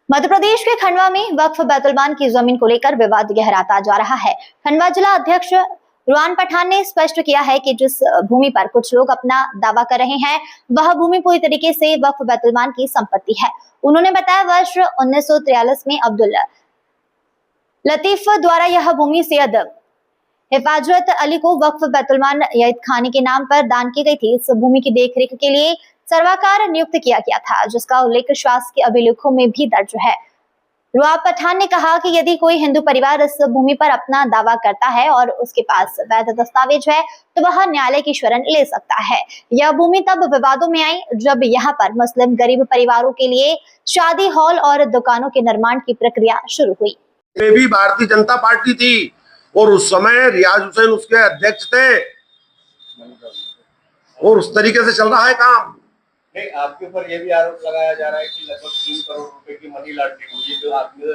मध्य प्रदेश के खंडवा में वक्फ बैतुलमाल की जमीन को लेकर विवाद गहराता जा रहा है। खंडवा जिला अध्यक्ष रुआन पठान ने स्पष्ट किया है कि जिस भूमि पर कुछ लोग अपना दावा कर रहे हैं वह भूमि पूरी तरीके से वक्फ बैतुलमाल की संपत्ति है। उन्होंने बताया वर्ष 1943 में अब्दुल लतीफ द्वारा यह भूमि सैयद हिफाजत अली को वक्फ बैतुलमाल यतीम खाने के नाम पर दान की गई थी। इस भूमि की देखरेख के लिए सर्वाकार नियुक्त किया गया था, जिसका उल्लेख शासकीय अभिलेखों में भी दर्ज है। रुआब पठान ने कहा कि यदि कोई हिंदू परिवार इस भूमि पर अपना दावा करता है और उसके पास वैध दस्तावेज है तो वह न्यायालय की शरण ले सकता है। यह भूमि तब विवादों में आई जब यहाँ पर मुस्लिम गरीब परिवारों के लिए शादी हॉल और दुकानों के निर्माण की प्रक्रिया शुरू हुई। ये भी भारतीय जनता पार्टी थी और उस समय रियाज हुसैन उसके अध्यक्ष थे और उस तरीके से चल रहा है काम। नहीं, आपके ऊपर यह भी आरोप लगाया जा रहा है कि लगभग 3 करोड़ रुपए की मनी लॉन्ड्रिंग हुई है, जो आपने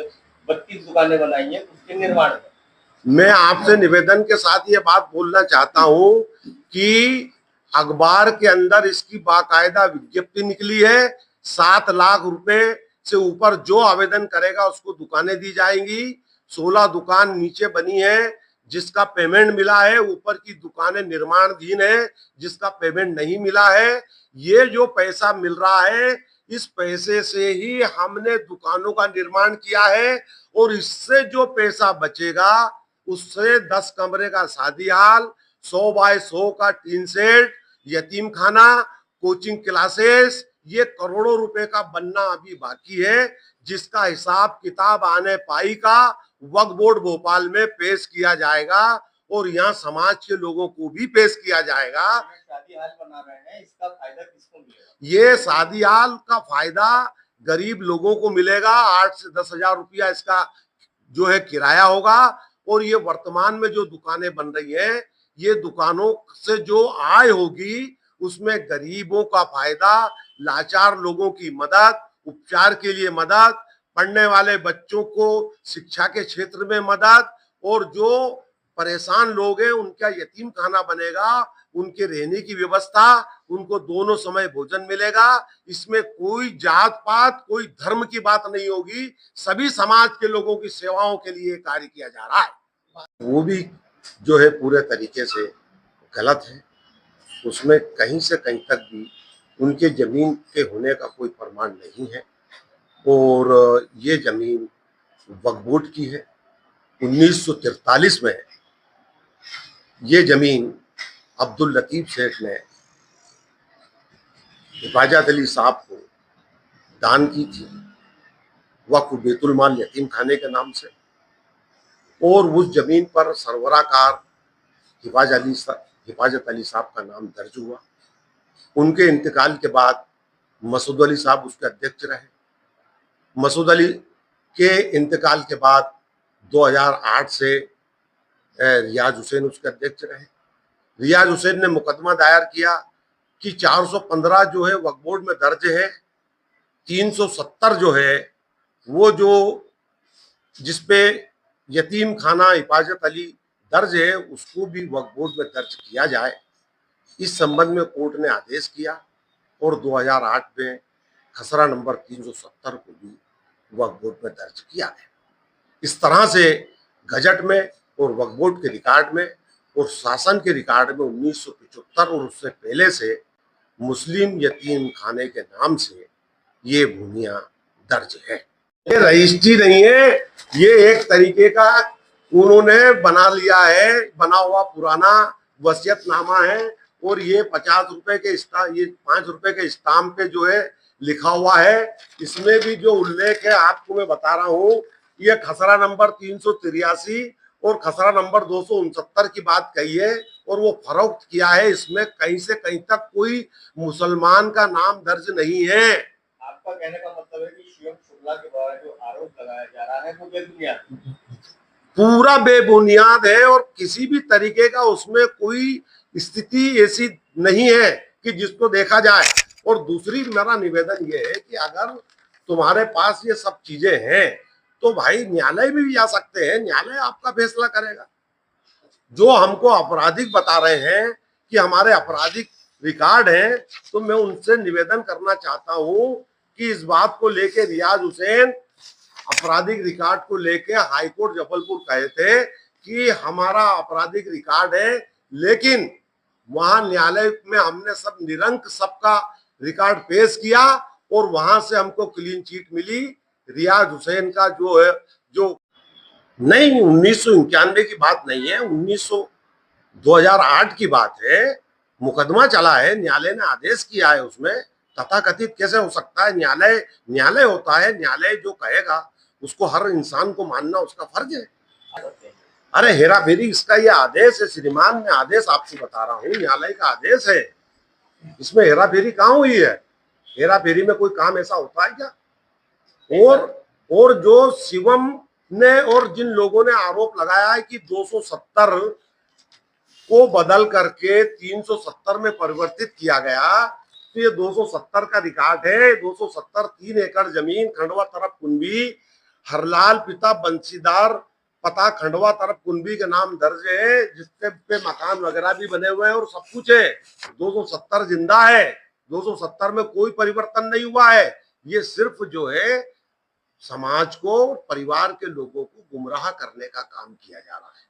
32 दुकानें बनाई हैं उसके निर्माण में। मैं आपसे निवेदन के साथ ये बात बोलना चाहता हूँ कि अखबार के अंदर इसकी बाकायदा विज्ञप्ति निकली है। 7 लाख रुपए से ऊपर जो आवेदन करेगा उसको दुकानें दी जाएंगी। 16 दुकान नीचे बनी है जिसका पेमेंट मिला है, ऊपर की दुकानें निर्माणाधीन है जिसका पेमेंट नहीं मिला है। ये जो पैसा मिल रहा है इस पैसे से ही हमने दुकानों का निर्माण किया है और इससे जो पैसा बचेगा उससे 10 कमरे का शादी हॉल, 100 बाय 100 का टीन सेट, यतीम खाना, कोचिंग क्लासेस, ये करोड़ों रुपए का बनना अभी बाकी है, जिसका हिसाब किताब आने पाई का वक्फ बोर्ड भोपाल में पेश किया जाएगा और यहाँ समाज के लोगों को भी पेश किया जाएगा। शादी हाल बना रहे हैं, इसका फायदा किसको मिलेगा? ये शादी हाल का फायदा गरीब लोगों को मिलेगा। 8 से 10 हजार रुपया इसका जो है किराया होगा और ये वर्तमान में जो दुकानें बन रही हैं ये दुकानों से जो आय होगी उसमें गरीबों का फायदा, लाचार लोगों की मदद, उपचार के लिए मदद, पढ़ने वाले बच्चों को शिक्षा के क्षेत्र में मदद और जो परेशान लोग हैं उनका यतीम खाना बनेगा, उनके रहने की व्यवस्था, उनको दोनों समय भोजन मिलेगा। इसमें कोई जात पात, कोई धर्म की बात नहीं होगी, सभी समाज के लोगों की सेवाओं के लिए कार्य किया जा रहा है। वो भी जो है पूरे तरीके से गलत है। उसमें कहीं से कहीं तक भी उनके जमीन के होने का कोई प्रमाण नहीं है और ये जमीन वक्फ बोर्ड की है। 1943 में ये जमीन अब्दुल लतीफ सेठ ने हिफाजत अली साहब को दान की थी वक्फ बैतुलमाल यतीम खाने के नाम से और उस जमीन पर सरवराकार हिफाजत अली साहब का नाम दर्ज हुआ। उनके इंतकाल के बाद मसूद अली साहब उसके अध्यक्ष रहे। मसूद अली के इंतकाल के बाद 2008 से रियाज हुसैन उसके अध्यक्ष रहे। रियाज हुसैन ने मुकदमा दायर किया कि 415 जो है वक्फ बोर्ड में दर्ज है, 370 जो है वो जो जिसपे यतीम खाना हिफाजत अली दर्ज है उसको भी वक्फ बोर्ड में दर्ज किया जाए। इस संबंध में कोर्ट ने आदेश किया और 2008 में खसरा नंबर 370 को भी वक्फ बोर्ड में दर्ज किया है। इस तरह से गजट में और वक्फ बोर्ड के रिकॉर्ड में और शासन के रिकॉर्ड में 1975 और उससे पहले से मुस्लिम यतीम खाने के नाम से ये भूमियां दर्ज है। ये रजिस्ट्री नहीं है, ये एक तरीके का उन्होंने बना लिया है, बना हुआ पुराना वसीयतनामा है और ये 50 रुपए के ये 5 रुपए के स्टाम्प पे जो है लिखा हुआ है। इसमें भी जो उल्लेख है आपको मैं बता रहा हूँ, ये खसरा नंबर 383 और खसरा नंबर 269 की बात कही है और वो फरोख्त किया है। इसमें कहीं से कहीं तक कोई मुसलमान का नाम दर्ज नहीं है। आपका कहने का मतलब है कि शिवम शुक्ला के द्वारा जो आरोप लगाया जा रहा है वो बेबुनियाद, पूरा बेबुनियाद है और किसी भी तरीके का उसमें कोई स्थिति ऐसी नहीं है कि जिसको देखा जाए। और दूसरी मेरा निवेदन ये है कि अगर तुम्हारे पास ये सब चीजें हैं तो भाई न्यायालय में भी जा सकते हैं, न्यायालय आपका फैसला करेगा। जो हमको आपराधिक बता रहे हैं कि हमारे आपराधिक रिकॉर्ड हैं, तो मैं उनसे निवेदन करना चाहता हूं कि इस बात को लेके रियाज हुसैन आपराधिक रिकॉर्ड को लेके हाईकोर्ट जबलपुर कहे थे कि हमारा आपराधिक रिकॉर्ड है, लेकिन वहां न्यायालय में हमने सब निरंक सबका रिकॉर्ड पेश किया और वहां से हमको क्लीन चिट मिली। रियाज हुसैन का जो है, जो नहीं 1991 की बात नहीं है, 2008 की बात है। मुकदमा चला है, न्यायालय ने आदेश किया है उसमें। तथाकथित कैसे हो सकता है? न्यायालय होता है, न्यायालय जो कहेगा उसको हर इंसान को मानना उसका फर्ज है। अरे हेरा फेरी इसका ये आदेश है श्रीमान, मैं आदेश आपसे बता रहा हूँ, न्यायालय का आदेश है। इसमें हेरा फेरी कहाँ हुई है? हेरा फेरी में कोई काम ऐसा होता है क्या? और जो शिवम ने और जिन लोगों ने आरोप लगाया है कि 270 को बदल करके 370 में परिवर्तित किया गया, तो ये 270 का रिकॉर्ड है। 270 3 एकड़ जमीन, खंडवा तरफ कुंभी, हरलाल पिता बंशीदार, पता खंडवा तरफ कुंभी के नाम दर्ज है, जिसके पे मकान वगैरह भी बने हुए हैं और सब कुछ है। 270 जिंदा है, 270 में कोई परिवर्तन नहीं हुआ है। ये सिर्फ जो है समाज को, परिवार के लोगों को गुमराह करने का काम किया जा रहा है।